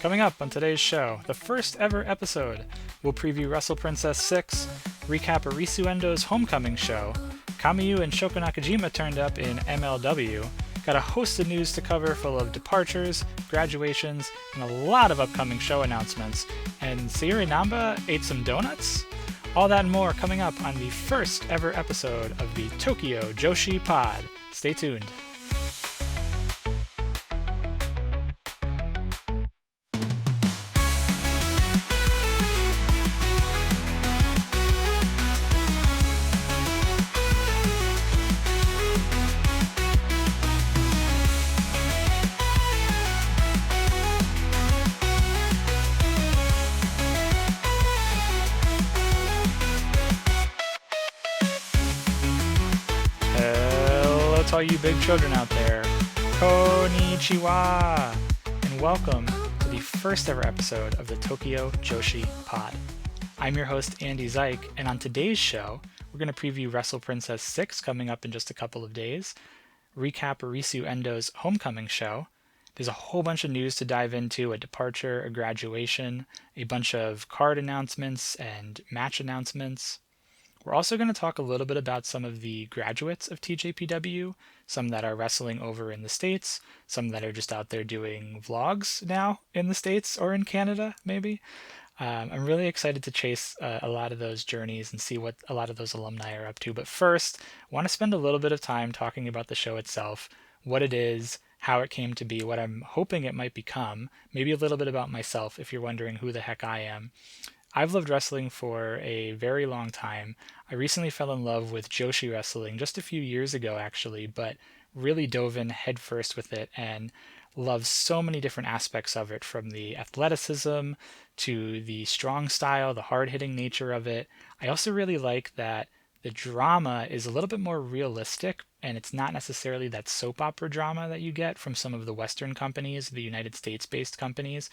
Coming up on today's show, the first ever episode, we'll preview Wrestle Princess VI, recap Arisu Endo's Homecoming show, Kamiyu and Shoko Nakajima turned up in MLW, got a host of news to cover full of departures, graduations, and a lot of upcoming show announcements, and Sayuri Namba ate some donuts? All that and more coming up on the first ever episode of the Tokyo Joshi Pod. Stay tuned. All you big children out there, konnichiwa, and welcome to the first ever episode of the Tokyo Joshi Pod. I'm your host Andy Zyke, and on today's show, we're going to preview Wrestle Princess VI coming up in just a couple of days, recap Arisu Endo's Homecoming show. There's a whole bunch of news to dive into, a departure, a graduation, a bunch of card announcements and match announcements. We're also going to talk a little bit about some of the graduates of TJPW, some that are wrestling over in the States, some that are just out there doing vlogs now in the States or in Canada, maybe. I'm really excited to chase a lot of those journeys and see what a lot of those alumni are up to. But first, I want to spend a little bit of time talking about the show itself, what it is, how it came to be, what I'm hoping it might become, maybe a little bit about myself if you're wondering who the heck I am. I've loved wrestling for a very long time. I recently fell in love with Joshi wrestling just a few years ago, actually, but really dove in headfirst with it and loved so many different aspects of it, from the athleticism to the strong style, the hard-hitting nature of it. I also really like that the drama is a little bit more realistic, and it's not necessarily that soap opera drama that you get from some of the Western companies, the United States-based companies.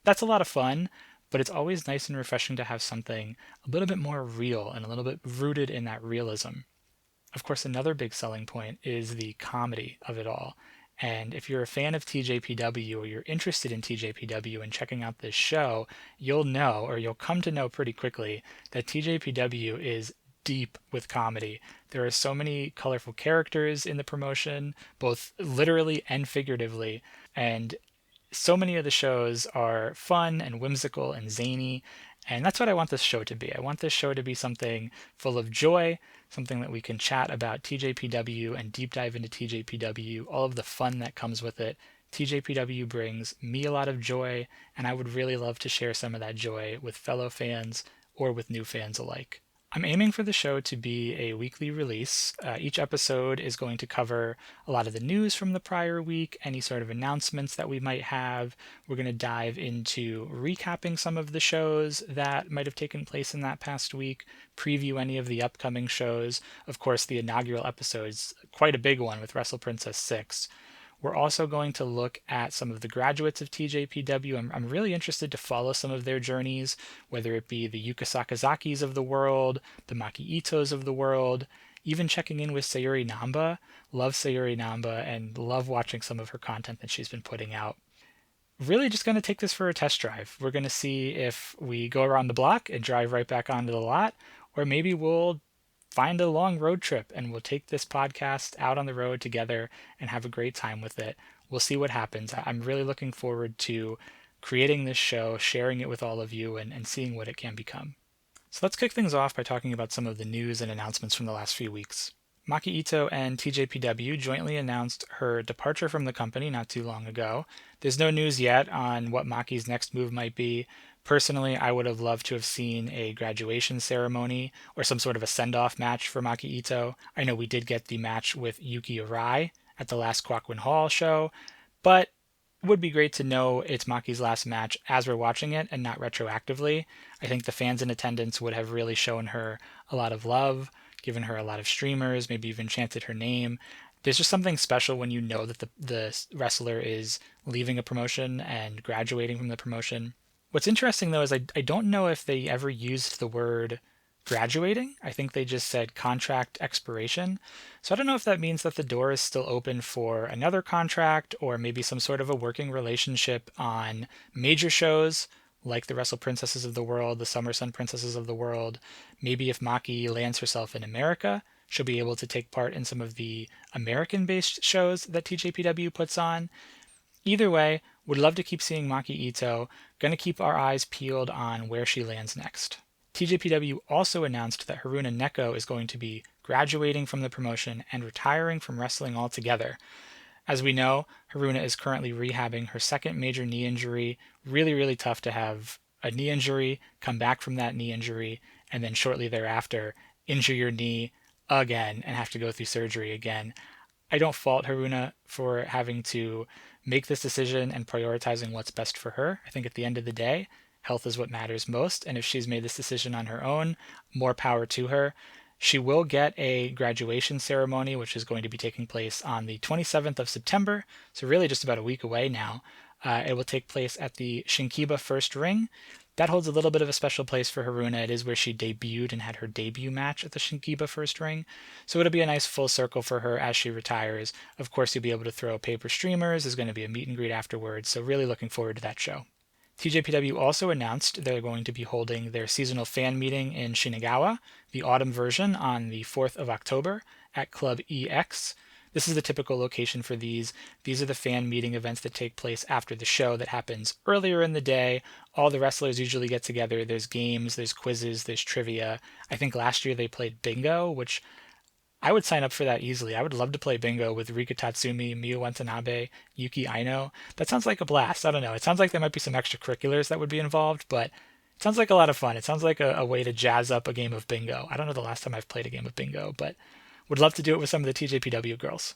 That's a lot of fun, but it's always nice and refreshing to have something a little bit more real and a little bit rooted in that realism. Of course, another big selling point is the comedy of it all. And if you're a fan of TJPW or you're interested in TJPW and checking out this show, you'll know, or you'll come to know pretty quickly, that TJPW is deep with comedy. There are so many colorful characters in the promotion, both literally and figuratively, and so many of the shows are fun and whimsical and zany, and that's what I want this show to be. I want this show to be something full of joy, something that we can chat about TJPW and deep dive into TJPW, all of the fun that comes with it. TJPW brings me a lot of joy, and I would really love to share some of that joy with fellow fans or with new fans alike. I'm aiming for the show to be a weekly release. Each episode is going to cover a lot of the news from the prior week, any sort of announcements that we might have. We're going to dive into recapping some of the shows that might have taken place in that past week, preview any of the upcoming shows. Of course, the inaugural episode is quite a big one with Wrestle Princess VI. We're also going to look at some of the graduates of TJPW. I'm really interested to follow some of their journeys, whether it be the Yuka Sakazakis of the world, the Maki Itohs of the world, even checking in with Sayuri Namba. Love Sayuri Namba and love watching some of her content that she's been putting out. Really just going to take this for a test drive. We're going to see if we go around the block and drive right back onto the lot, or maybe we'll find a long road trip and we'll take this podcast out on the road together and have a great time with it. We'll see what happens. I'm really looking forward to creating this show, sharing it with all of you, and seeing what it can become. So let's kick things off by talking about some of the news and announcements from the last few weeks. Maki Itoh and TJPW jointly announced her departure from the company not too long ago. There's no news yet on what Maki's next move might be. Personally, I would have loved to have seen a graduation ceremony or some sort of a send-off match for Maki Itoh. I know we did get the match with Yuki Arai at the last Quaquin Hall show, but it would be great to know it's Maki's last match as we're watching it and not retroactively. I think the fans in attendance would have really shown her a lot of love, given her a lot of streamers, maybe even chanted her name. There's just something special when you know that the wrestler is leaving a promotion and graduating from the promotion. What's interesting, though, is I don't know if they ever used the word graduating. I think they just said contract expiration. So I don't know if that means that the door is still open for another contract or maybe some sort of a working relationship on major shows like the Wrestle Princesses of the world, the Summer Sun Princesses of the world. Maybe if Maki lands herself in America, she'll be able to take part in some of the American-based shows that TJPW puts on. Either way, would love to keep seeing Maki Itoh. Gonna keep our eyes peeled on where she lands next. TJPW also announced that Haruna Neko is going to be graduating from the promotion and retiring from wrestling altogether. As we know, Haruna is currently rehabbing her second major knee injury. Really, really tough to have a knee injury, come back from that knee injury, and then shortly thereafter injure your knee again and have to go through surgery again. I don't fault Haruna for having to make this decision and prioritizing what's best for her. I think at the end of the day, health is what matters most, and if she's made this decision on her own, more power to her. She will get a graduation ceremony, which is going to be taking place on the 27th of September, so really just about a week away now. It will take place at the Shinkiba First Ring. That holds a little bit of a special place for Haruna. It is where she debuted and had her debut match at the Shinkiba First Ring. So it'll be a nice full circle for her as she retires. Of course, you'll be able to throw paper streamers. There's going to be a meet and greet afterwards. So really looking forward to that show. TJPW also announced they're going to be holding their seasonal fan meeting in Shinagawa, the autumn version, on the 4th of October at Club EX. This is the typical location for these. These are the fan meeting events that take place after the show that happens earlier in the day. All the wrestlers usually get together. There's games, there's quizzes, there's trivia. I think last year they played bingo, which I would sign up for that easily. I would love to play bingo with Rika Tatsumi, Miyu Watanabe, Yuki Aino. That sounds like a blast. I don't know. It sounds like there might be some extracurriculars that would be involved, but it sounds like a lot of fun. It sounds like a way to jazz up a game of bingo. I don't know the last time I've played a game of bingo, but would love to do it with some of the TJPW girls.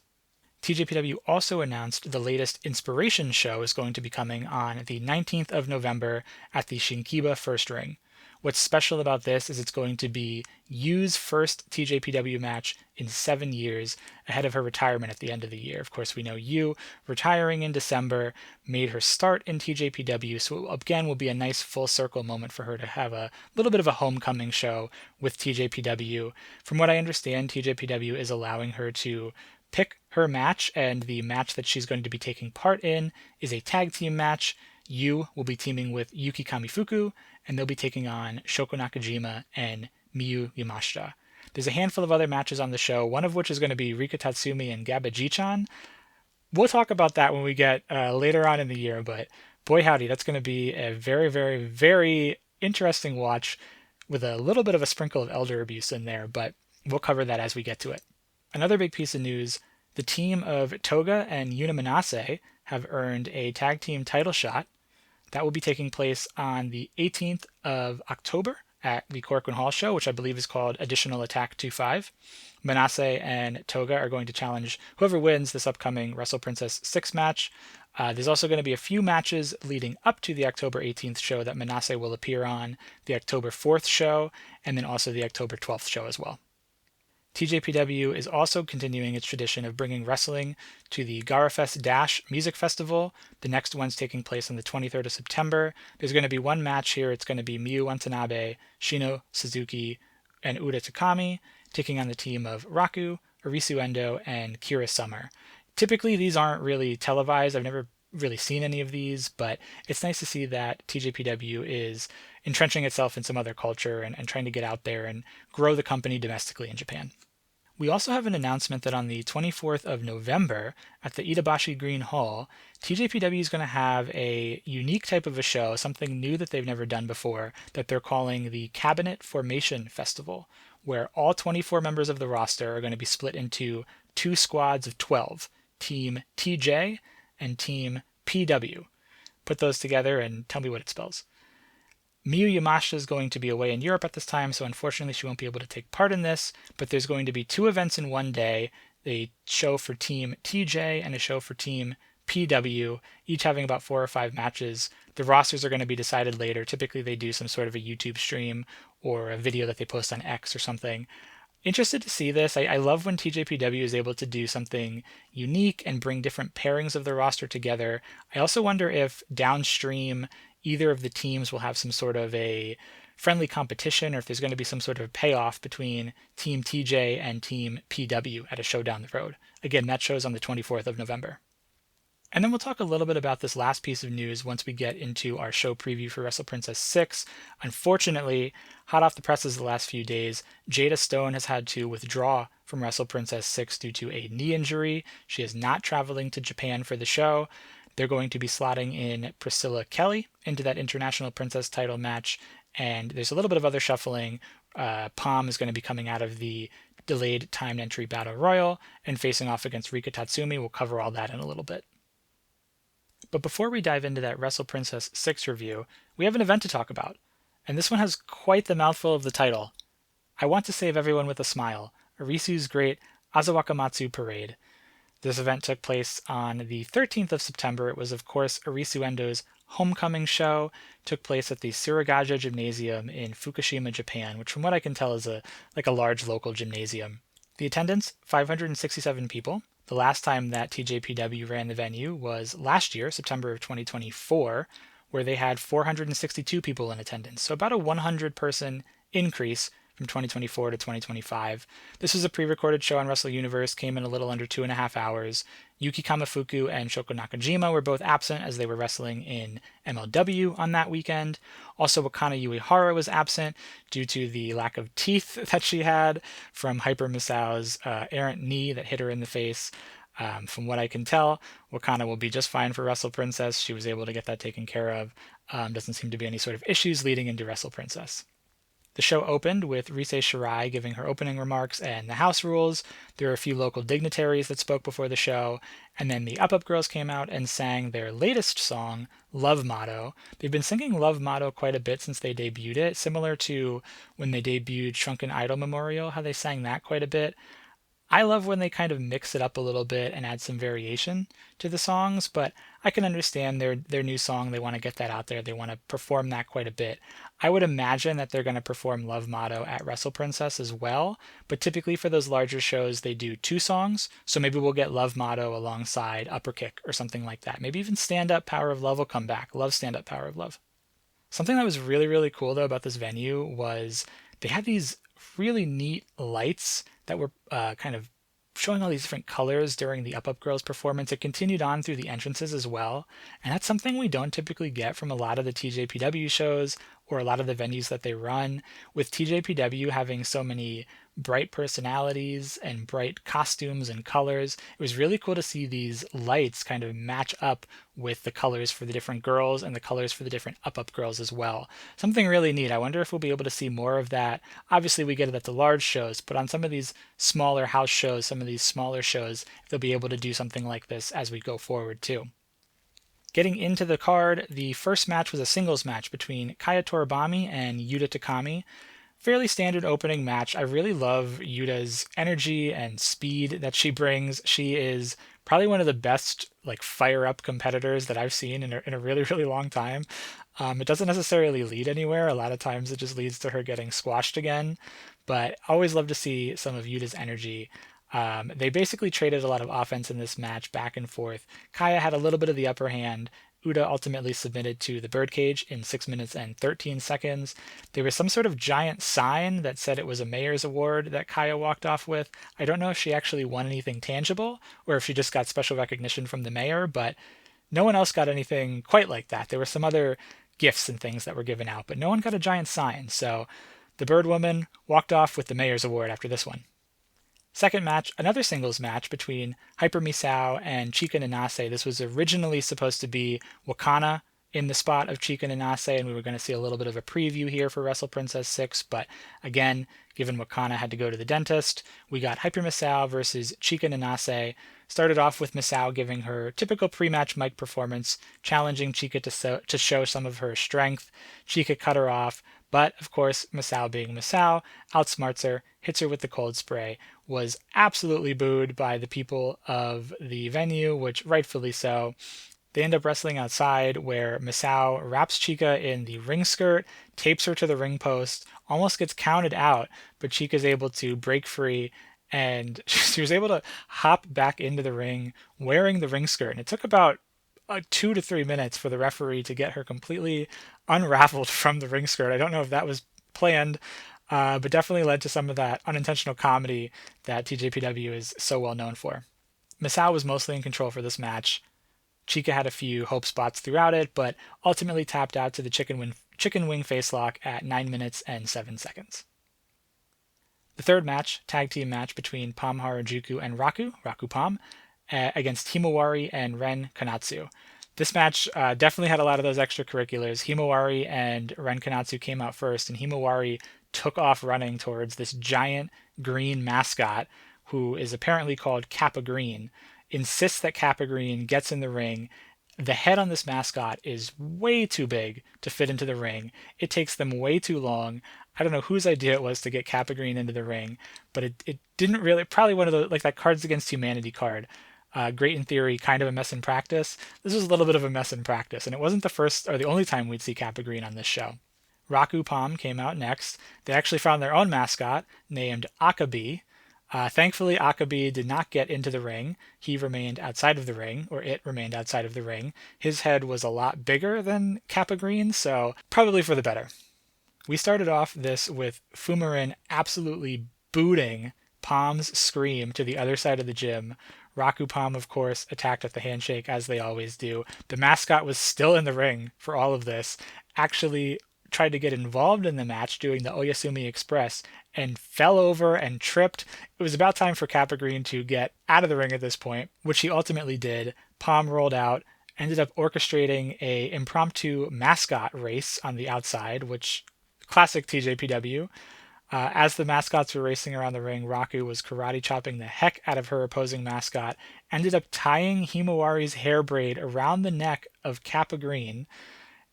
TJPW also announced the latest Inspiration show is going to be coming on the 19th of November at the Shinkiba First Ring. What's special about this is it's going to be Yu's first TJPW match in 7 years ahead of her retirement at the end of the year. Of course, we know Yu retiring in December made her start in TJPW, so again will be a nice full circle moment for her to have a little bit of a homecoming show with TJPW. From what I understand, TJPW is allowing her to pick her match, and the match that she's going to be taking part in is a tag team match. Yu will be teaming with Yuki Kamifuku, and they'll be taking on Shoko Nakajima and Miyu Yamashita. There's a handful of other matches on the show, one of which is going to be Rika Tatsumi and Gabaji-chan. We'll talk about that when we get later on in the year, but boy howdy, that's going to be a very, very, very interesting watch with a little bit of a sprinkle of elder abuse in there, but we'll cover that as we get to it. Another big piece of news, the team of Toga and Yuna Manase have earned a tag team title shot. That will be taking place on the 18th of October at the Korakuen Hall show, which I believe is called Additional Attack 2-5. Manase and Toga are going to challenge whoever wins this upcoming Wrestle Princess 6 match. There's also going to be a few matches leading up to the October 18th show that Manase will appear on, the October 4th show, and then also the October 12th show as well. TJPW is also continuing its tradition of bringing wrestling to the Garafest Dash Music Festival. The next one's taking place on the 23rd of September. There's going to be one match here. It's going to be Miyu Watanabe, Shino Suzuki, and Uda Takami taking on the team of Raku, Arisu Endo, and Kira Summer. Typically, these aren't really televised. I've never really seen any of these, but it's nice to see that TJPW is entrenching itself in some other culture and trying to get out there and grow the company domestically in Japan. We also have an announcement that on the 24th of November at the Itabashi Green Hall, TJPW is going to have a unique type of a show, something new that they've never done before, that they're calling the Cabinet Formation Festival, where all 24 members of the roster are going to be split into two squads of 12, Team TJ and Team PW. Put those together and tell me what it spells. Miyu Yamashita is going to be away in Europe at this time, so unfortunately she won't be able to take part in this, but there's going to be two events in one day, a show for Team TJ and a show for Team PW, each having about 4 or 5 matches. The rosters are going to be decided later. Typically they do some sort of a YouTube stream or a video that they post on X or something. Interested to see this. I love when TJPW is able to do something unique and bring different pairings of the roster together. I also wonder if downstream either of the teams will have some sort of a friendly competition or if there's going to be some sort of payoff between Team TJ and Team PW at a show down the road. Again, that show's on the 24th of November. And then we'll talk a little bit about this last piece of news once we get into our show preview for Wrestle Princess 6. Unfortunately, hot off the presses the last few days, Jada Stone has had to withdraw from Wrestle Princess 6 due to a knee injury. She is not traveling to Japan for the show. They're going to be slotting in Priscilla Kelly into that International Princess title match. And there's a little bit of other shuffling. Palm is going to be coming out of the delayed timed entry battle royal and facing off against Rika Tatsumi. We'll cover all that in a little bit. But before we dive into that Wrestle Princess 6 review, we have an event to talk about. And this one has quite the mouthful of the title. I Want to Save Everyone with a Smile, Arisu's Great Azawakamatsu Parade. This event took place on the 13th of September. It was, of course, Arisu Endo's Homecoming show. It took place at the Suragaja Gymnasium in Fukushima, Japan, which from what I can tell is a large local gymnasium. The attendance, 567 people. The last time that TJPW ran the venue was last year, September of 2024, where they had 462 people in attendance. So about a 100-person increase from 2024 to 2025. This was a pre-recorded show on Wrestle Universe, came in a little under 2.5 hours. Yuki Kamifuku and Shoko Nakajima were both absent as they were wrestling in MLW on that weekend. Also, Wakana Uehara was absent due to the lack of teeth that she had from Hyper Misao's errant knee that hit her in the face. From what I can tell, Wakana will be just fine for Wrestle Princess. She was able to get that taken care of. Doesn't seem to be any sort of issues leading into Wrestle Princess. The show opened with Rise Shirai giving her opening remarks and the house rules. There were a few local dignitaries that spoke before the show, and then the Up Up Girls came out and sang their latest song, Love Motto. They've been singing Love Motto quite a bit since they debuted it, similar to when they debuted Shrunken Idol Memorial, how they sang that quite a bit. I love when they kind of mix it up a little bit and add some variation to the songs, but I can understand their new song. They want to get that out there. They want to perform that quite a bit. I would imagine that they're going to perform Love Motto at Wrestle Princess as well, but typically for those larger shows, they do 2 songs, so maybe we'll get Love Motto alongside Upper Kick or something like that. Maybe even Stand Up Power of Love will come back. Love Stand Up Power of Love. Something that was really, really cool, though, about this venue was they had these really neat lights that were kind of showing all these different colors during the Up Up Girls performance. It continued on through the entrances as well, and that's something we don't typically get from a lot of the TJPW shows or a lot of the venues that they run. With TJPW having so many bright personalities and bright costumes and colors, it was really cool to see these lights kind of match up with the colors for the different girls and the colors for the different Up Up Girls as well. Something really neat. I wonder if we'll be able to see more of that. Obviously, we get it at the large shows, but on some of these smaller house shows, some of these smaller shows, they'll be able to do something like this as we go forward too. Getting into the card, the first match was a singles match between Kaya Toribami and Yuta Takami. Fairly standard opening match. I really love Yuta's energy and speed that she brings. She is probably one of the best fire-up competitors that I've seen in a really, really long time. It doesn't necessarily lead anywhere. A lot of times it just leads to her getting squashed again. But I always love to see some of Yuta's energy. They basically traded a lot of offense in this match back and forth. Kaya had a little bit of the upper hand. Uda ultimately submitted to the birdcage in 6 minutes and 13 seconds. There was some sort of giant sign that said it was a mayor's award that Kaya walked off with. I don't know if she actually won anything tangible or if she just got special recognition from the mayor, but no one else got anything quite like that. There were some other gifts and things that were given out, but no one got a giant sign. So the bird woman walked off with the mayor's award after this one. Second match, another singles match between Hyper Misao and Chika Nanase. This was originally supposed to be Wakana in the spot of Chika Nanase, and we were going to see a little bit of a preview here for Wrestle Princess 6, but again, given Wakana had to go to the dentist, we got Hyper Misao versus Chika Nanase. Started off with Misao giving her typical pre-match mic performance, challenging Chika to show some of her strength. Chika cut her off, but of course, Misao being Misao, outsmarts her, hits her with the cold spray, was absolutely booed by the people of the venue, which rightfully so. They end up wrestling outside where Misao wraps Chika in the ring skirt, tapes her to the ring post, almost gets counted out, but Chika's able to break free and she was able to hop back into the ring wearing the ring skirt. And it took about 2 to 3 minutes for the referee to get her completely unraveled from the ring skirt. I don't know if that was planned, but definitely led to some of that unintentional comedy that TJPW is so well known for. Misao was mostly in control for this match. Chica had a few hope spots throughout it, but ultimately tapped out to the chicken wing facelock at 9 minutes and 7 seconds. The third match, tag team match between Pam Harajuku and Raku Pam, against Himawari and Ren Kanatsu. This match definitely had a lot of those extracurriculars. Himawari and Ren Kanatsu came out first, and Himawari took off running towards this giant green mascot who is apparently called Kappa Green, insists that Kappa Green gets in the ring. The head on this mascot is way too big to fit into the ring. It takes them way too long. I don't know whose idea it was to get Kappa Green into the ring, but it didn't really, probably one of the, like that Cards Against Humanity card. Great in theory, kind of a mess in practice. This was a little bit of a mess in practice, and it wasn't the first or the only time we'd see Kappa Green on this show. Raku Pam came out next. They actually found their own mascot named Akabi. Thankfully, Akabi did not get into the ring. He remained outside of the ring, or it remained outside of the ring. His head was a lot bigger than Kappa Green, so probably for the better. We started off this with Fumarin absolutely booting Pam's scream to the other side of the gym. Raku Pam, of course, attacked at the handshake, as they always do. The mascot was still in the ring for all of this, actually tried to get involved in the match doing the Oyasumi Express and fell over and tripped. It was about time for Kappa Green to get out of the ring at this point, which he ultimately did. Pam rolled out, ended up orchestrating a impromptu mascot race on the outside, which classic TJPW. As the mascots were racing around the ring, Raku was karate chopping the heck out of her opposing mascot, ended up tying Himawari's hair braid around the neck of Kappa Green,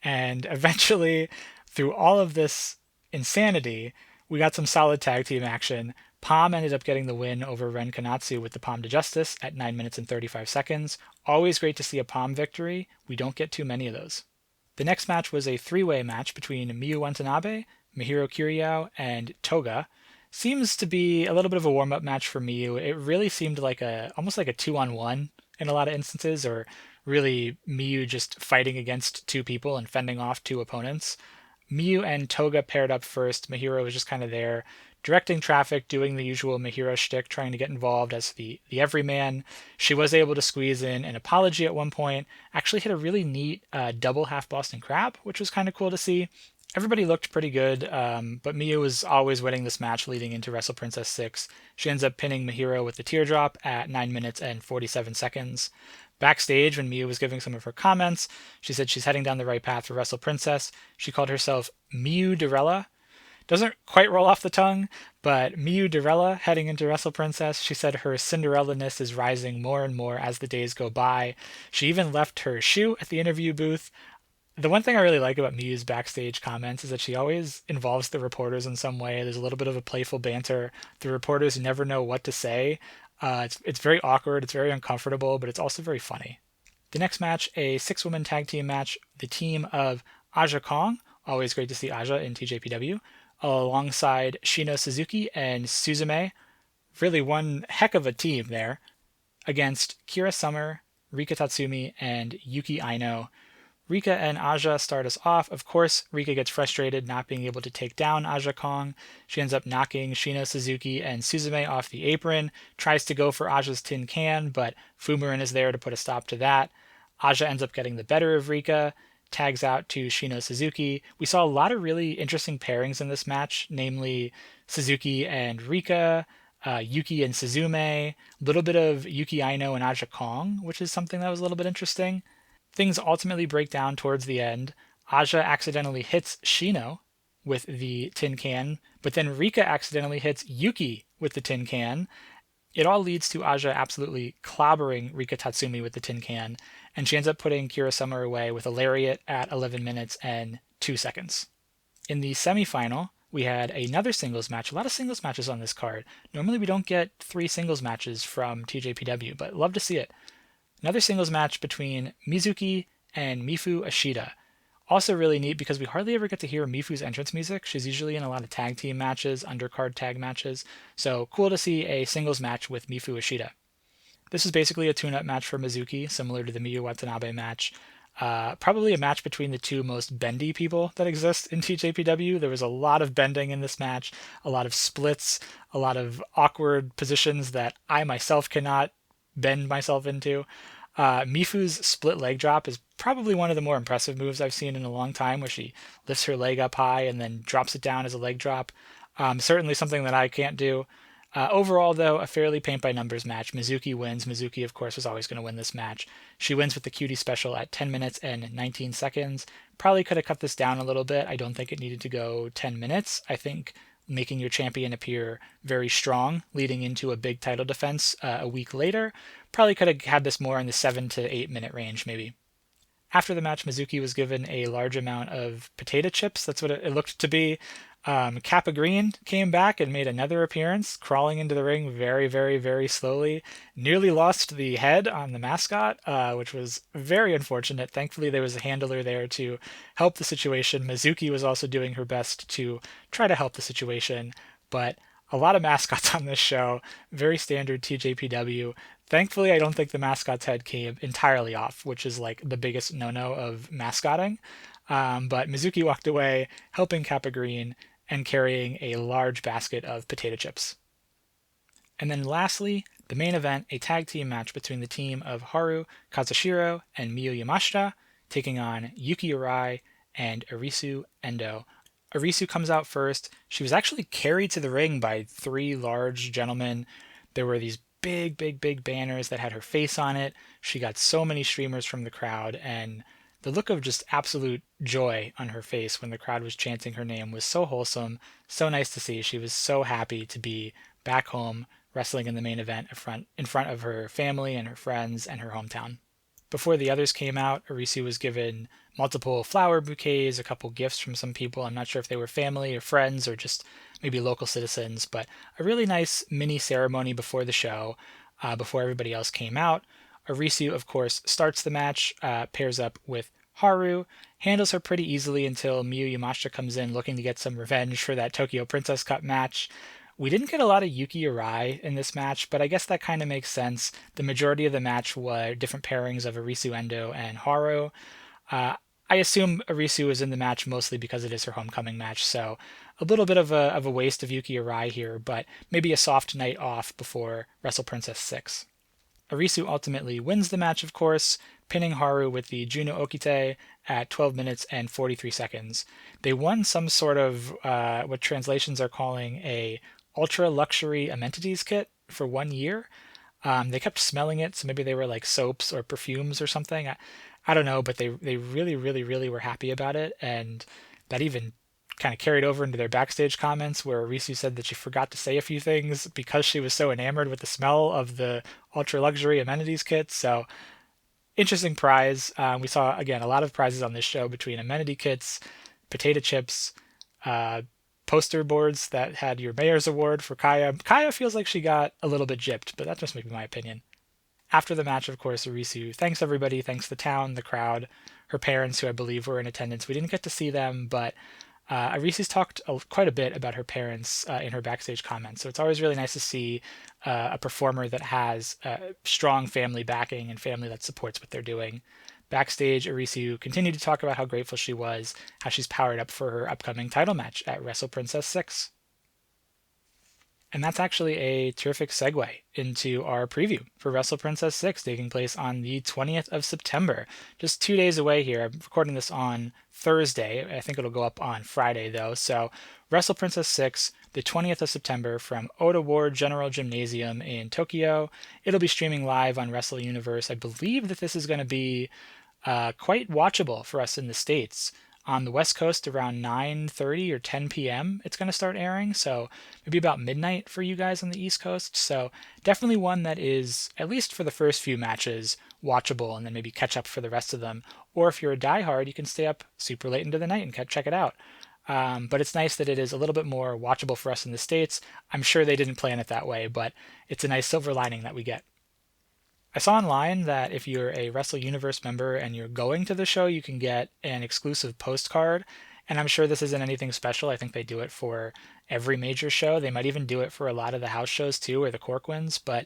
and eventually, through all of this insanity, we got some solid tag team action. Pam ended up getting the win over Ren Kanatsu with the Pam de Justice at 9 minutes and 35 seconds. Always great to see a Pam victory. We don't get too many of those. The next match was a three-way match between Miyu Watanabe, Mihiro Kiryao, and Toga. Seems to be a little bit of a warm-up match for Miyu. It really seemed like almost like a 2-on-1 in a lot of instances, or really Miyu just fighting against two people and fending off two opponents. Miyu and Toga paired up first. Mihiro was just kind of there, directing traffic, doing the usual Mihiro shtick, trying to get involved as the everyman. She was able to squeeze in an apology at one point, actually hit a really neat double half Boston Crab, which was kind of cool to see. Everybody looked pretty good, but Miyu was always winning this match leading into Wrestle Princess VI. She ends up pinning Mihiro with the teardrop at 9 minutes and 47 seconds. Backstage, when Miyu was giving some of her comments, she said she's heading down the right path for Wrestle Princess. She called herself Miyu Dorella. Doesn't quite roll off the tongue, but Miyu Dorella heading into Wrestle Princess. She said her Cinderella-ness is rising more and more as the days go by. She even left her shoe at the interview booth. The one thing I really like about Miyu's backstage comments is that she always involves the reporters in some way. There's a little bit of a playful banter. The reporters never know what to say. It's very awkward, it's very uncomfortable, but it's also very funny. The next match, a 6-woman tag team match, the team of Aja Kong, always great to see Aja in TJPW, alongside Shino Suzuki and Suzume. Really one heck of a team there, against Kira Summer, Rika Tatsumi, and Yuki Aino. Rika and Aja start us off. Of course, Rika gets frustrated not being able to take down Aja Kong. She ends up knocking Shino Suzuki and Suzume off the apron, tries to go for Aja's tin can, but Fumarin is there to put a stop to that. Aja ends up getting the better of Rika, tags out to Shino Suzuki. We saw a lot of really interesting pairings in this match, namely Suzuki and Rika, Yuki and Suzume, a little bit of Yuki Aino and Aja Kong, which is something that was a little bit interesting. Things ultimately break down towards the end. Aja accidentally hits Shino with the tin can, but then Rika accidentally hits Yuki with the tin can. It all leads to Aja absolutely clobbering Rika Tatsumi with the tin can, and she ends up putting Kira Summer away with a lariat at 11 minutes and 2 seconds. In the semifinal, we had another singles match. A lot of singles matches on this card. Normally we don't get 3 singles matches from TJPW, but love to see it. Another singles match between Mizuki and Mifu Ashida. Also really neat because we hardly ever get to hear Mifu's entrance music. She's usually in a lot of tag team matches, undercard tag matches. So cool to see a singles match with Mifu Ashida. This is basically a tune-up match for Mizuki, similar to the Miyu Watanabe match. Probably a match between the two most bendy people that exist in TJPW. There was a lot of bending in this match, a lot of splits, a lot of awkward positions that I myself cannot bend myself into. Mifu's split leg drop is probably one of the more impressive moves I've seen in a long time, where she lifts her leg up high and then drops it down as a leg drop. Certainly something that I can't do. Overall, though, a fairly paint-by-numbers match. Mizuki wins. Mizuki, of course, was always going to win this match. She wins with the cutie special at 10 minutes and 19 seconds. Probably could have cut this down a little bit. I don't think it needed to go 10 minutes. I think making your champion appear very strong leading into a big title defense a week later, probably could have had this more in the 7 to 8 minute range, maybe. After the match, Mizuki was given a large amount of potato chips. That's what it looked to be. Kappa Green came back and made another appearance, crawling into the ring very, very, very slowly. Nearly lost the head on the mascot, which was very unfortunate. Thankfully, there was a handler there to help the situation. Mizuki was also doing her best to try to help the situation, but a lot of mascots on this show, very standard TJPW. Thankfully, I don't think the mascot's head came entirely off, which is like the biggest no-no of mascotting. But Mizuki walked away, helping Kappa Green and carrying a large basket of potato chips. And then lastly, the main event, a tag team match between the team of Haru Kazushiro and Miyu Yamashita, taking on Yuki Arai and Arisu Endo. Arisu comes out first. She was actually carried to the ring by 3 large gentlemen. There were these big, big, big banners that had her face on it. She got so many streamers from the crowd, and the look of just absolute joy on her face when the crowd was chanting her name was so wholesome, so nice to see. She was so happy to be back home wrestling in the main event in front of her family and her friends and her hometown. Before the others came out, Arisu was given multiple flower bouquets, a couple gifts from some people. I'm not sure if they were family or friends or just maybe local citizens, but a really nice mini ceremony before the show, before everybody else came out. Arisu, of course, starts the match, pairs up with Haru, handles her pretty easily until Miyu Yamashita comes in looking to get some revenge for that Tokyo Princess Cup match. We didn't get a lot of Yuki Arai in this match, but I guess that kind of makes sense. The majority of the match were different pairings of Arisu Endo and Haru. I assume Arisu is in the match mostly because it is her homecoming match, so a little bit of a waste of Yuki Arai here, but maybe a soft night off before Wrestle Princess VI. Arisu ultimately wins the match, of course, pinning Haru with the Juno Okite at 12 minutes and 43 seconds. They won some sort of what translations are calling a ultra luxury amenities kit for 1 year. They kept smelling it, so maybe they were like soaps or perfumes or something. I don't know, but they really, really, really were happy about it, and that even kind of carried over into their backstage comments where Arisu said that she forgot to say a few things because she was so enamored with the smell of the ultra luxury amenities kit. So interesting prize. We saw, again, a lot of prizes on this show between amenity kits, potato chips, poster boards that had your mayor's award for Kaya. Kaya feels like she got a little bit gypped, but that's just maybe my opinion. After the match, of course, Arisu thanks everybody, thanks the town, the crowd, her parents, who I believe were in attendance. We didn't get to see them, but Arisu's talked quite a bit about her parents in her backstage comments. So it's always really nice to see a performer that has strong family backing and family that supports what they're doing. Backstage, Arisu continued to talk about how grateful she was, how she's powered up for her upcoming title match at Wrestle Princess VI. And that's actually a terrific segue into our preview for Wrestle Princess VI, taking place on the 20th of September. Just 2 days away here. I'm recording this on Thursday. I think it'll go up on Friday, though. So Wrestle Princess VI, the 20th of September from Oda Ward General Gymnasium in Tokyo. It'll be streaming live on Wrestle Universe. I believe that this is going to be quite watchable for us in the States. On the West Coast, around 9:30 or 10 p.m., it's going to start airing, so maybe about midnight for you guys on the East Coast. So definitely one that is, at least for the first few matches, watchable, and then maybe catch up for the rest of them. Or if you're a diehard, you can stay up super late into the night and check it out. But it's nice that it is a little bit more watchable for us in the States. I'm sure they didn't plan it that way, but it's a nice silver lining that we get. I saw online that if you're a Wrestle Universe member and you're going to the show, you can get an exclusive postcard. And I'm sure this isn't anything special. I think they do it for every major show. They might even do it for a lot of the house shows too, or the Cork wins. But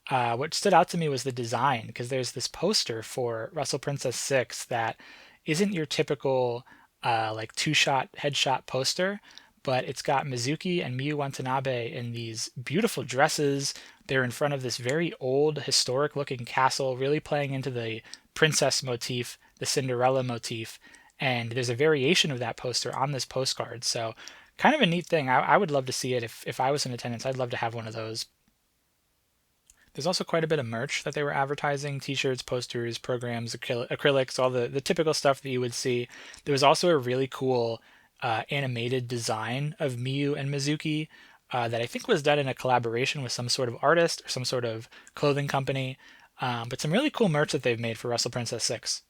What stood out to me was the design, because there's this poster for Wrestle Princess 6 that isn't your typical like two-shot headshot poster, but it's got Mizuki and Miyu Watanabe in these beautiful dresses. They're in front of this very old, historic-looking castle, really playing into the princess motif, the Cinderella motif, and there's a variation of that poster on this postcard. So kind of a neat thing. I would love to see it if I was in attendance. I'd love to have one of those. There's also quite a bit of merch that they were advertising: t-shirts, posters, programs, acrylics, all the typical stuff that you would see. There was also a really cool animated design of Miyu and Mizuki that I think was done in a collaboration with some sort of artist or some sort of clothing company. But some really cool merch that they've made for Wrestle Princess 6.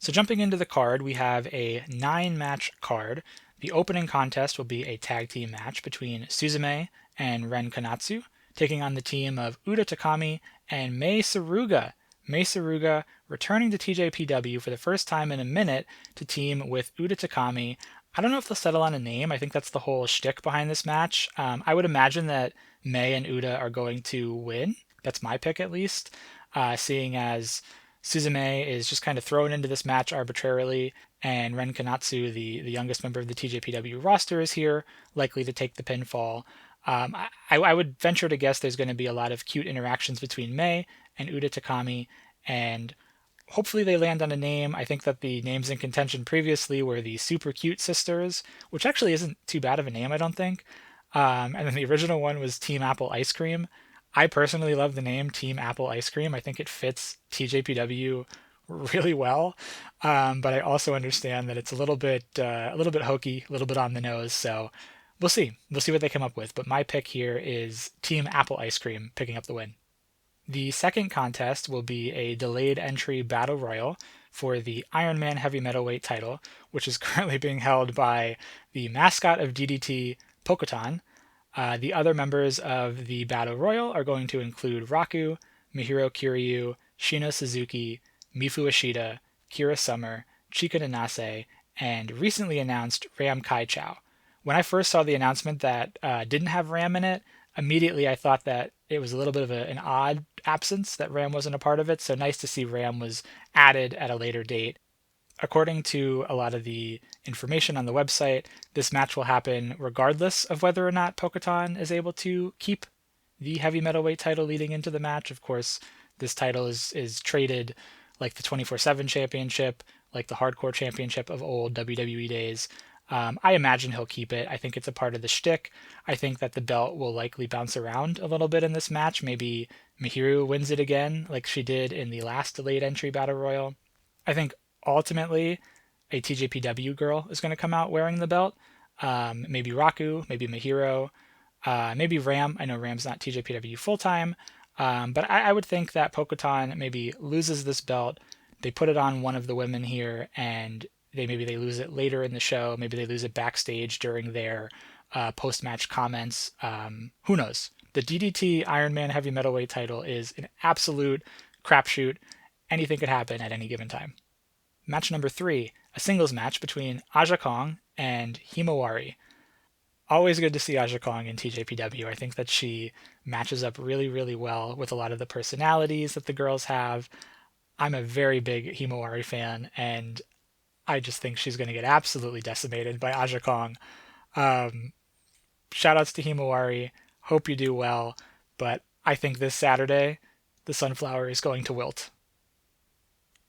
So jumping into the card, we have a 9-match card. The opening contest will be a tag team match between Suzume and Ren Kanatsu, taking on the team of Uda Takami and Mei Suruga. Mei Suruga returning to TJPW for the first time in a minute to team with Uda Takami. I don't know if they'll settle on a name. I think that's the whole shtick behind this match. I would imagine that Mei and Uda are going to win. That's my pick, at least, seeing as Suzume is just kind of thrown into this match arbitrarily, and Ren Kanatsu, the youngest member of the TJPW roster, is here, likely to take the pinfall. I would venture to guess there's going to be a lot of cute interactions between Mei and Uda Takami, and hopefully they land on a name. I think that the names in contention previously were the Super Cute Sisters, which actually isn't too bad of a name, I don't think. And then the original one was Team Apple Ice Cream. I personally love the name Team Apple Ice Cream. I think it fits TJPW really well, but I also understand that it's a little bit hokey, a little bit on the nose. So we'll see. We'll see what they come up with. But my pick here is Team Apple Ice Cream picking up the win. The second contest will be a delayed entry battle royal for the Ironman Heavy Metalweight title, which is currently being held by the mascot of DDT, Pokotan. The other members of the Battle Royal are going to include Raku, Mihiro Kiryu, Shino Suzuki, Mifu Ashida, Kira Summer, Chika Nanase, and recently announced Ram Kaichou. When I first saw the announcement that didn't have Ram in it, immediately I thought that it was a little bit of an odd absence, that Ram wasn't a part of it, so nice to see Ram was added at a later date. According to a lot of the information on the website, this match will happen regardless of whether or not Pokotan is able to keep the heavy metalweight title leading into the match. Of course, this title is traded like the 24/7 championship, like the hardcore championship of old WWE days. I imagine he'll keep it. I think it's a part of the shtick. I think that the belt will likely bounce around a little bit in this match. Maybe Mihiru wins it again, like she did in the last delayed entry battle royal. I think ultimately a TJPW girl is going to come out wearing the belt. Maybe Raku, maybe Mihiro, maybe Ram. I know Ram's not TJPW full-time, but I would think that Pokotan maybe loses this belt. They put it on one of the women here, and maybe they lose it later in the show. Maybe they lose it backstage during their post-match comments. Who knows? The DDT Ironman Heavy Metalweight title is an absolute crapshoot. Anything could happen at any given time. Match number 3, a singles match between Aja Kong and Himawari. Always good to see Aja Kong in TJPW. I think that she matches up really, really well with a lot of the personalities that the girls have. I'm a very big Himawari fan, and I just think she's going to get absolutely decimated by Aja Kong. Shoutouts to Himawari. Hope you do well, but I think this Saturday, the Sunflower is going to wilt.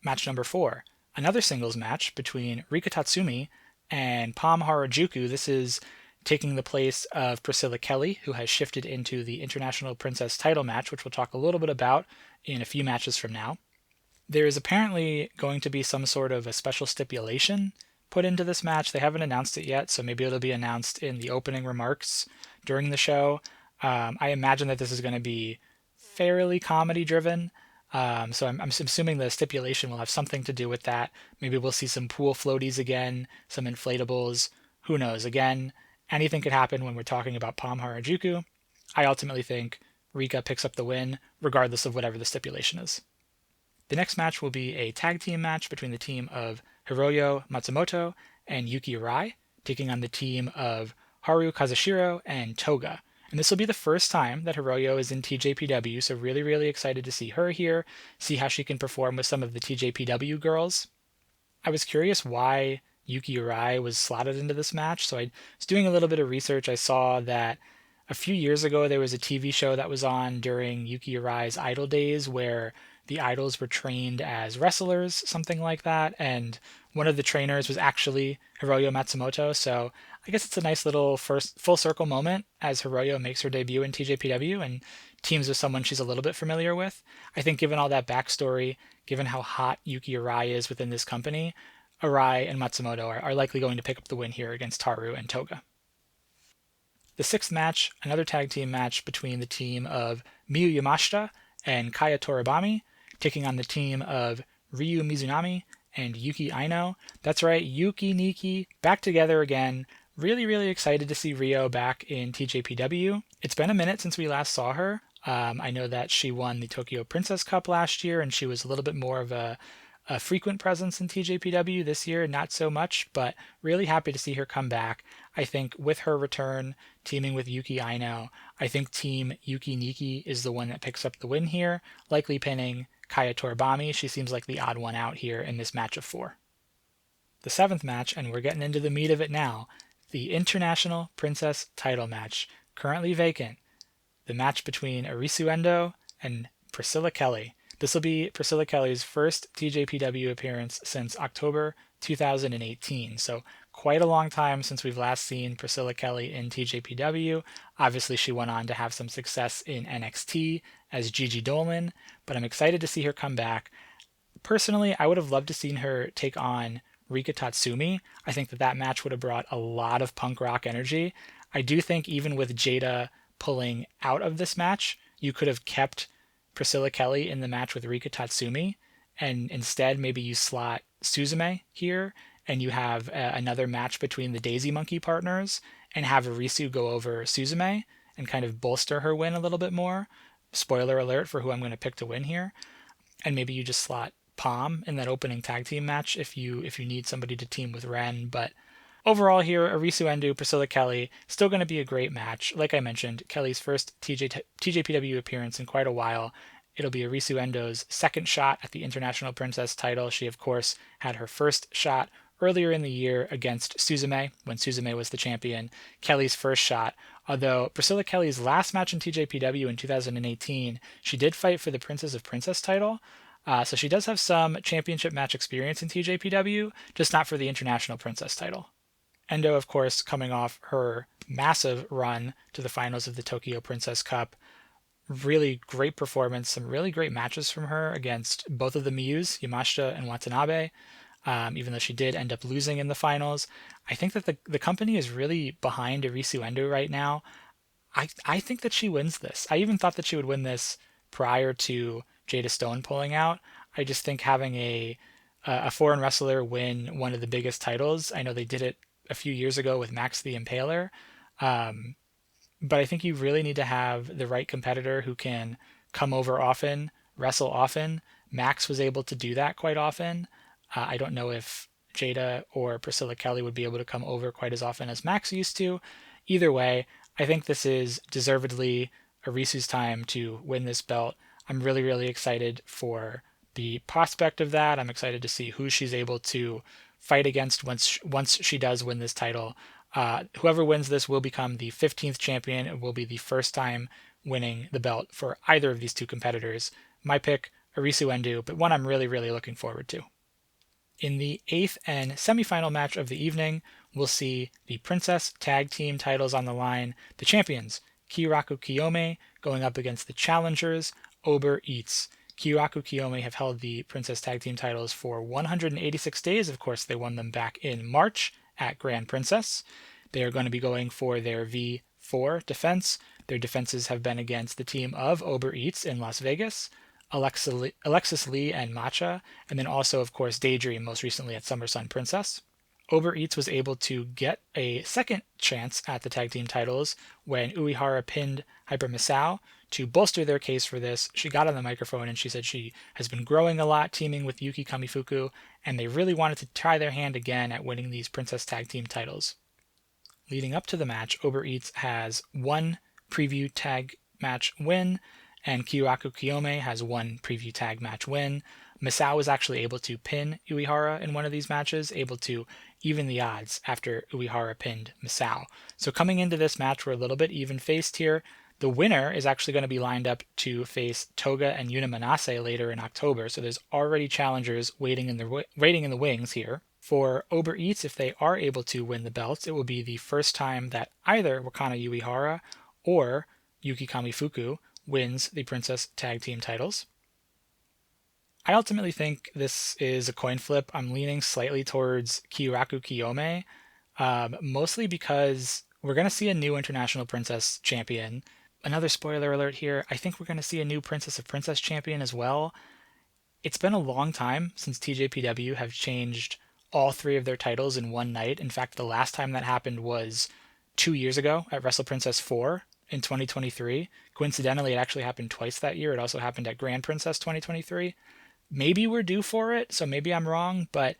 Match number 4. Another singles match between Rika Tatsumi and Pam Harajuku. This is taking the place of Priscilla Kelly, who has shifted into the International Princess title match, which we'll talk a little bit about in a few matches from now. There is apparently going to be some sort of a special stipulation put into this match. They haven't announced it yet, so maybe it'll be announced in the opening remarks during the show. I imagine that this is going to be fairly comedy-driven. So I'm assuming the stipulation will have something to do with that. Maybe we'll see some pool floaties again, some inflatables. Who knows? Again, anything could happen when we're talking about Pam Harajuku. I ultimately think Rika picks up the win, regardless of whatever the stipulation is. The next match will be a tag team match between the team of Hiroyo Matsumoto and Yuki Arai, taking on the team of Haru Kazushiro and Toga. And this will be the first time that Hiroyo is in TJPW, so really, really excited to see her here, see how she can perform with some of the TJPW girls. I was curious why Yuki Arai was slotted into this match, so I was doing a little bit of research. I saw that a few years ago there was a TV show that was on during Yuki Arai's idol days where the idols were trained as wrestlers, something like that, and one of the trainers was actually Hiroyo Matsumoto, so I guess it's a nice little first full circle moment as Hiroyo makes her debut in TJPW and teams with someone she's a little bit familiar with. I think given all that backstory, given how hot Yuki Arai is within this company, Arai and Matsumoto are likely going to pick up the win here against Taru and Toga. The sixth match, another tag team match between the team of Miyu Yamashita and Kaya Toribami, taking on the team of Ryu Mizunami and Yuki Aino. That's right, Yuki Nikki back together again. Really, really excited to see Rio back in TJPW. It's been a minute since we last saw her. I know that she won the Tokyo Princess Cup last year, and she was a little bit more of a frequent presence in TJPW this year, not so much, but really happy to see her come back. I think with her return, teaming with Yuki Aino, I think Team Yuki Nikki is the one that picks up the win here, likely pinning Kaya Toribami. She seems like the odd one out here in this match of 4. The seventh match, and we're getting into the meat of it now, the International Princess title match, currently vacant. The match between Arisu Endo and Priscilla Kelly. This will be Priscilla Kelly's first TJPW appearance since October 2018, so quite a long time since we've last seen Priscilla Kelly in TJPW. Obviously, she went on to have some success in NXT as Gigi Dolin, but I'm excited to see her come back. Personally, I would have loved to seen her take on Rika Tatsumi. I think that match would have brought a lot of punk rock energy. I do think even with Jada pulling out of this match, you could have kept Priscilla Kelly in the match with Rika Tatsumi, and instead maybe you slot Suzume here, and you have another match between the Daisy Monkey partners, and have Arisu go over Suzume and kind of bolster her win a little bit more. Spoiler alert for who I'm going to pick to win here. And maybe you just slot Palm in that opening tag team match if you need somebody to team with Ren, but overall here, Arisu Endo, Priscilla Kelly, still going to be a great match. Like I mentioned, Kelly's first TJPW appearance in quite a while. It'll be Arisu Endo's second shot at the International Princess title. She, of course, had her first shot earlier in the year against Suzume when Suzume was the champion. Kelly's first shot. Although Priscilla Kelly's last match in TJPW in 2018, she did fight for the Princess of Princess title. So she does have some championship match experience in TJPW, just not for the International Princess title. Endo, of course, coming off her massive run to the finals of the Tokyo Princess Cup. Really great performance, some really great matches from her against both of the Miyus, Yamashita and Watanabe, even though she did end up losing in the finals. I think that the company is really behind Arisu Endo right now. I think that she wins this. I even thought that she would win this prior to Jada Stone pulling out. I just think having a foreign wrestler win one of the biggest titles, I know they did it a few years ago with Max the Impaler, but I think you really need to have the right competitor who can come over often, wrestle often. Max was able to do that quite often. I don't know if Jada or Priscilla Kelly would be able to come over quite as often as Max used to. Either way, I think this is deservedly Arisu's time to win this belt. I'm really, really excited for the prospect of that. I'm excited to see who she's able to fight against once she does win this title. Whoever wins this will become the 15th champion. It will be the first time winning the belt for either of these two competitors. My pick, Arisu Endo, but one I'm really, really looking forward to. In the 8th and semifinal match of the evening, we'll see the Princess Tag Team titles on the line. The champions, Kiraku Kiyome, going up against the challengers, Uber Eats. Kiraku Kiyome have held the Princess Tag Team titles for 186 days. Of course, they won them back in March at Grand Princess. They are going to be going for their V4 defense. Their defenses have been against the team of Uber Eats in Las Vegas, Alexis Lee and Matcha, and then also, of course, Daydream, most recently at Summer Sun Princess. Uber Eats was able to get a second chance at the tag team titles when Uehara pinned Hyper Misao. To bolster their case for this, she got on the microphone and she said she has been growing a lot, teaming with Yuki Kamifuku, and they really wanted to try their hand again at winning these Princess Tag Team titles. Leading up to the match, Uber Eats has one preview tag match win, and Kyoraku Kiyome has 1 preview tag match win. Misao was actually able to pin Uehara in one of these matches, able to even the odds after Uehara pinned Misao. So coming into this match, we're a little bit even-faced here. The winner is actually going to be lined up to face Toga and Yuna Manase later in October, so there's already challengers waiting in the wings here. For Uber Eats, if they are able to win the belts, it will be the first time that either Wakana Uehara or Yuki Kamifuku wins the Princess Tag Team titles. I ultimately think this is a coin flip. I'm leaning slightly towards Kyoraku Kiyome, mostly because we're going to see a new International Princess champion. Another spoiler alert here, I think we're going to see a new Princess of Princess champion as well. It's been a long time since TJPW have changed all 3 of their titles in one night. In fact, the last time that happened was 2 years ago at Wrestle Princess 4 in 2023. Coincidentally, it actually happened twice that year. It also happened at Grand Princess 2023. Maybe we're due for it, so maybe I'm wrong, but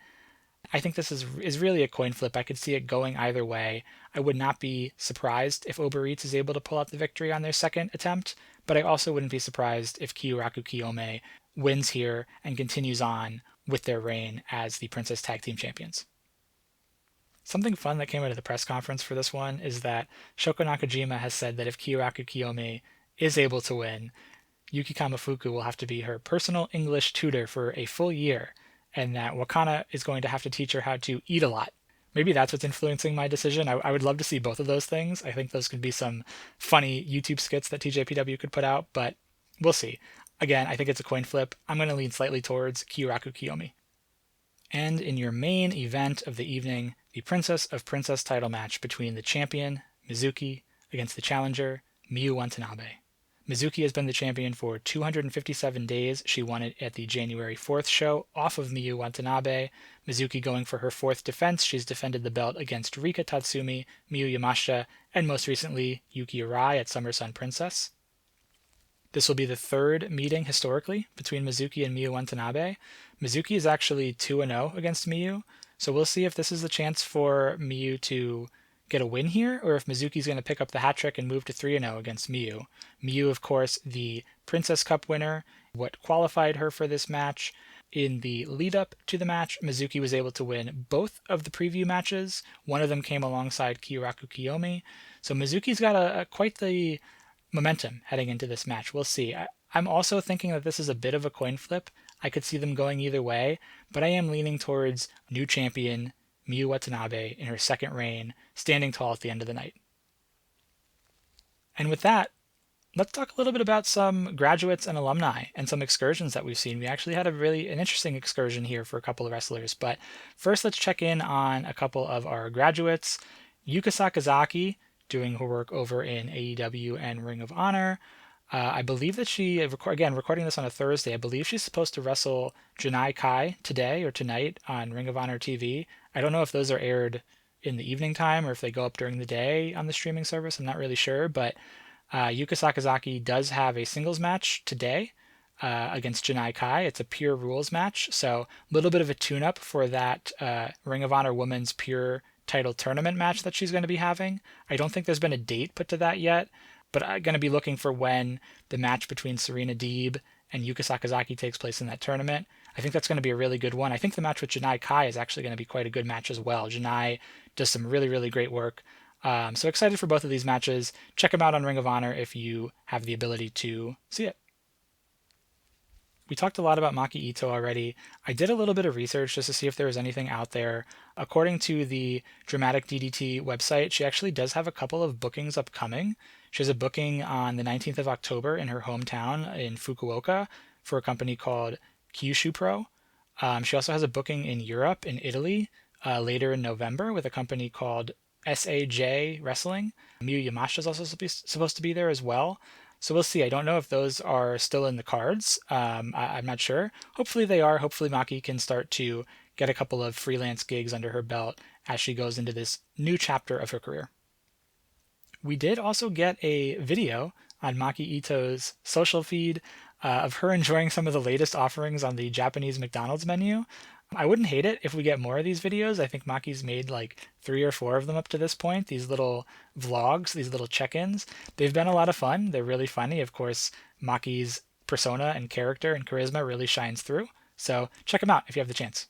I think this is really a coin flip. I could see it going either way. I would not be surprised if Uber Eats is able to pull out the victory on their second attempt, but I also wouldn't be surprised if Kyoraku Kiyome wins here and continues on with their reign as the Princess Tag Team Champions. Something fun that came out of the press conference for this one is that Shoko Nakajima has said that if Kyoraku Kiyome is able to win, Yuki Kamifuku will have to be her personal English tutor for a full year, and that Wakana is going to have to teach her how to eat a lot. Maybe that's what's influencing my decision. I would love to see both of those things. I think those could be some funny YouTube skits that TJPW could put out, but we'll see. Again, I think it's a coin flip. I'm going to lean slightly towards Kyoraku Kiyome. And in your main event of the evening, the Princess of Princess title match between the champion, Mizuki, against the challenger, Miyu Watanabe. Mizuki has been the champion for 257 days. She won it at the January 4th show off of Miyu Watanabe. Mizuki going for her 4th defense. She's defended the belt against Rika Tatsumi, Miyu Yamashita, and most recently Yuki Arai at Summer Sun Princess. This will be the 3rd meeting historically between Mizuki and Miyu Watanabe. Mizuki is actually 2-0 against Miyu, so we'll see if this is the chance for Miyu to get a win here, or if Mizuki's going to pick up the hat trick and move to 3-0 against Miyu. Miyu, of course, the Princess Cup winner, what qualified her for this match. In the lead-up to the match, Mizuki was able to win both of the preview matches. One of them came alongside Kyoraku Kiyome. So Mizuki's got quite the momentum heading into this match. We'll see. I'm also thinking that this is a bit of a coin flip. I could see them going either way, but I am leaning towards new champion Miyu Watanabe in her 2nd reign, standing tall at the end of the night. And with that, let's talk a little bit about some graduates and alumni and some excursions that we've seen. We actually had an interesting excursion here for a couple of wrestlers, but first let's check in on a couple of our graduates. Yuka Sakazaki, doing her work over in AEW and Ring of Honor. I believe that she, recording this on a Thursday, I believe she's supposed to wrestle Janai Kai today or tonight on Ring of Honor TV. I don't know if those are aired in the evening time or if they go up during the day on the streaming service. I'm not really sure, but Yuka Sakazaki does have a singles match today against Janai Kai. It's a Pure Rules match, so a little bit of a tune-up for that Ring of Honor Women's Pure title tournament match that she's going to be having. I don't think there's been a date put to that yet, but I'm going to be looking for when the match between Serena Deeb and Yuka Sakazaki takes place in that tournament. I think that's going to be a really good one. I think the match with Janai Kai is actually going to be quite a good match as well. Janai does some really, really great work. So excited for both of these matches. Check them out on Ring of Honor if you have the ability to see it. We talked a lot about Maki Itoh already. I did a little bit of research just to see if there was anything out there. According to the Dramatic DDT website, she actually does have a couple of bookings upcoming. She has a booking on the 19th of October in her hometown in Fukuoka for a company called Kyushu Pro. She also has a booking in Europe, in Italy, later in November with a company called SAJ Wrestling. Miyu Yamashita is also supposed to be there as well. So we'll see. I don't know if those are still in the cards. I'm not sure. Hopefully they are. Hopefully Maki can start to get a couple of freelance gigs under her belt as she goes into this new chapter of her career. We did also get a video on Maki Itoh's social feed of her enjoying some of the latest offerings on the Japanese McDonald's menu. I wouldn't hate it if we get more of these videos. I think Maki's made like 3 or 4 of them up to this point. These little vlogs, these little check-ins, they've been a lot of fun. They're really funny. Of course, Maki's persona and character and charisma really shines through. So check them out if you have the chance.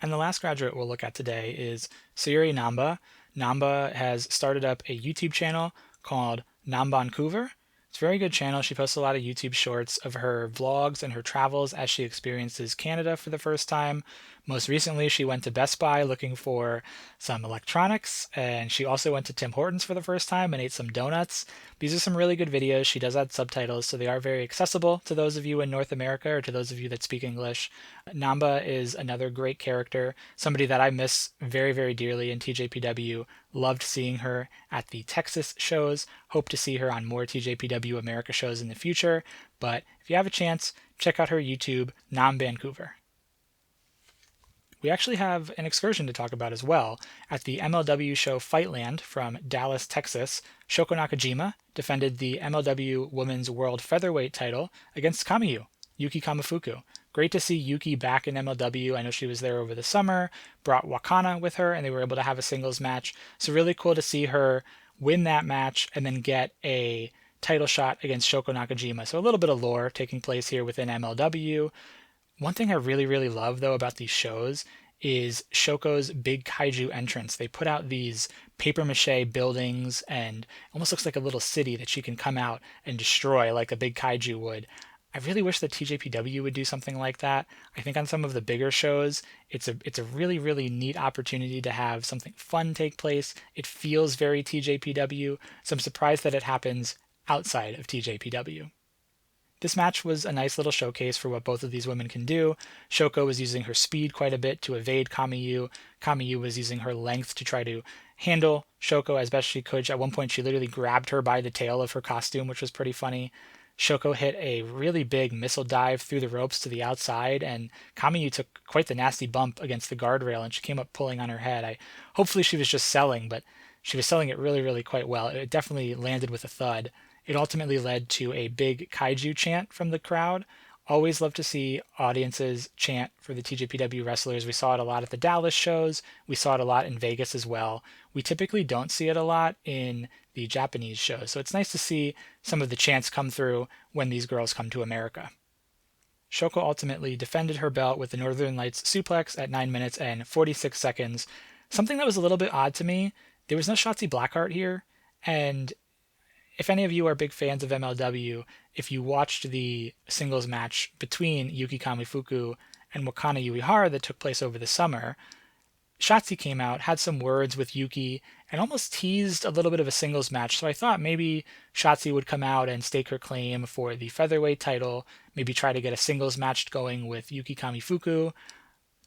And the last graduate we'll look at today is Sayuri Namba. Namba has started up a YouTube channel called Nambancouver. It's a very good channel. She posts a lot of YouTube shorts of her vlogs and her travels as she experiences Canada for the first time. Most recently, she went to Best Buy looking for some electronics, and she also went to Tim Hortons for the first time and ate some donuts. These are some really good videos. She does add subtitles, so they are very accessible to those of you in North America or to those of you that speak English. Namba is another great character, somebody that I miss very, very dearly in TJPW. Loved seeing her at the Texas shows. Hope to see her on more TJPW America shows in the future. But if you have a chance, check out her YouTube, Nambancouver. We actually have an excursion to talk about as well. At the MLW show Fightland from Dallas, Texas, Shoko Nakajima defended the MLW Women's World Featherweight title against Kamiyu, Yuki Kamifuku. Great to see Yuki back in MLW. I know she was there over the summer, brought Wakana with her, and they were able to have a singles match. So really cool to see her win that match and then get a title shot against Shoko Nakajima. So a little bit of lore taking place here within MLW. One thing I really, really love, though, about these shows is Shoko's big kaiju entrance. They put out these papier-mâché buildings and almost looks like a little city that she can come out and destroy like a big kaiju would. I really wish that TJPW would do something like that. I think on some of the bigger shows, it's a really, really neat opportunity to have something fun take place. It feels very TJPW, so I'm surprised that it happens outside of TJPW. This match was a nice little showcase for what both of these women can do. Shoko was using her speed quite a bit to evade Kamiyu. Kamiyu was using her length to try to handle Shoko as best she could. At one point, she literally grabbed her by the tail of her costume, which was pretty funny. Shoko hit a really big missile dive through the ropes to the outside, and Kamiyu took quite the nasty bump against the guardrail, and she came up pulling on her head. Hopefully she was just selling, but she was selling it really, really quite well. It definitely landed with a thud. It ultimately led to a big kaiju chant from the crowd. Always love to see audiences chant for the TJPW wrestlers. We saw it a lot at the Dallas shows. We saw it a lot in Vegas as well. We typically don't see it a lot in the Japanese shows, so it's nice to see some of the chants come through when these girls come to America. Shoko ultimately defended her belt with the Northern Lights suplex at 9 minutes and 46 seconds. Something that was a little bit odd to me, there was no Shotzi Blackheart here, and if any of you are big fans of MLW, if you watched the singles match between Yuki Kamifuku and Wakana Uehara that took place over the summer, Shotzi came out, had some words with Yuki, and almost teased a little bit of a singles match. So I thought maybe Shotzi would come out and stake her claim for the featherweight title, maybe try to get a singles match going with Yuki Kamifuku.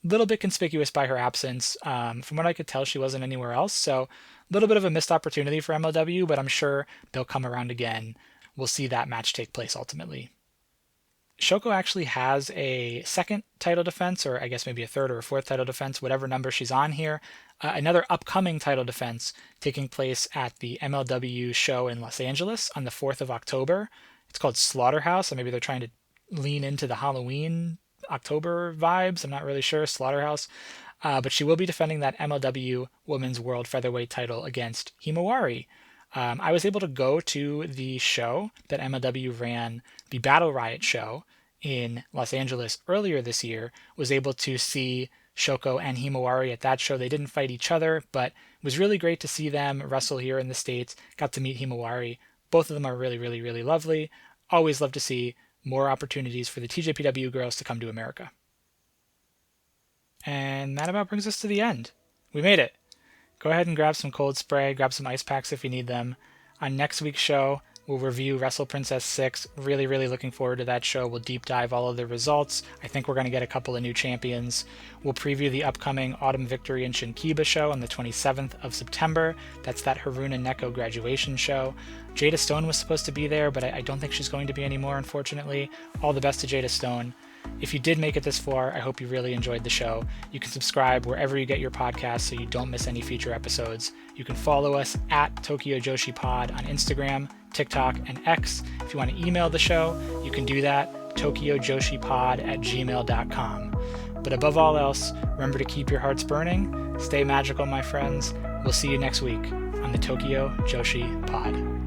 Little bit conspicuous by her absence. From what I could tell, she wasn't anywhere else, so a little bit of a missed opportunity for MLW, but I'm sure they'll come around again. We'll see that match take place ultimately. Shoko actually has a second title defense, or I guess maybe a third or a fourth title defense, whatever number she's on here. Another upcoming title defense taking place at the MLW show in Los Angeles on the 4th of October. It's called Slaughterhouse, so maybe they're trying to lean into the Halloween October vibes. I'm not really sure. Slaughterhouse. But she will be defending that MLW Women's World Featherweight title against Himawari. I was able to go to the show that MLW ran, the Battle Riot show in Los Angeles earlier this year. Was able to see Shoko and Himawari at that show. They didn't fight each other, but it was really great to see them wrestle here in the States. Got to meet Himawari. Both of them are really, really, really lovely. Always love to see more opportunities for the TJPW girls to come to America. And that about brings us to the end. We made it. Go ahead and grab some cold spray, grab some ice packs if you need them. On next week's show, we'll review Wrestle Princess VI. Really, really looking forward to that show. We'll deep dive all of the results. I think we're going to get a couple of new champions. We'll preview the upcoming Autumn Victory in Shinkiba show on the 27th of September. That's that Haruna Neko graduation show. Jada Stone was supposed to be there, but I don't think she's going to be anymore, unfortunately. All the best to Jada Stone. If you did make it this far, I hope you really enjoyed the show. You can subscribe wherever you get your podcasts so you don't miss any future episodes. You can follow us at Tokyo Joshi Pod on Instagram, TikTok, and X. If you want to email the show, you can do that, tokyojoshipod@gmail.com. But above all else, remember to keep your hearts burning, stay magical, my friends. We'll see you next week on the Tokyo Joshi Pod.